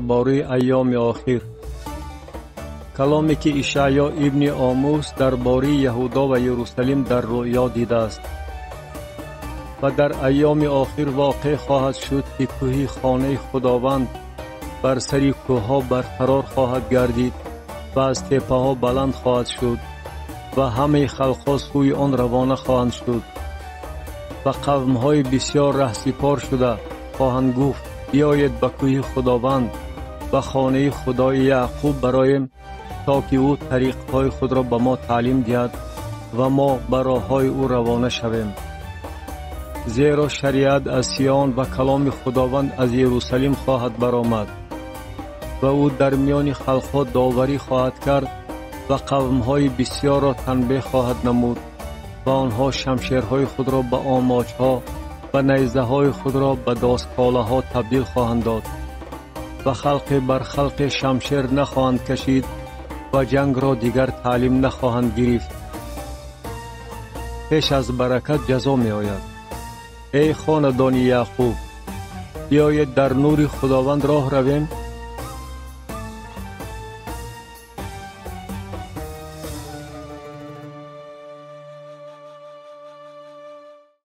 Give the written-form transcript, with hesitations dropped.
درباره ایام آخر. کلامی که اشعیا ابن آموس درباره یهودا و یروشلیم در رؤیا دیده است. و در ایام آخر واقع خواهد شد که کوه خانه خداوند بر سری کوه‌ها برقرار خواهد گردید و از تپه‌ها بلند خواهد شد و همه خلق‌ها سوی آن روانه خواهند شد. و قوم‌های بسیار رهسپار شده خواهند گفت بیایید به کوه خداوند و خانه خدای یعقوب برایم، تا که او طریق‌های خود را به ما تعلیم دهد و ما به راه‌های او روانه شویم. زیرا شریعت از سیون و کلام خداوند از یروشلیم خواهد برآمد و او در میان خلق‌ها داوری خواهد کرد و قوم‌های بسیار را تنبیه خواهد نمود و آنها شمشیرهای خود را به آماج‌ها و نیزه‌های خود را به داستکالاها تبدیل خواهند داد و خلق بر خلق شمشیر نخواهند کشید و جنگ را دیگر تعلیم نخواهند گرفت. پیش از برکت جزا می آید. ای خاندان یعقوب، بیایید در نور خداوند راه رویم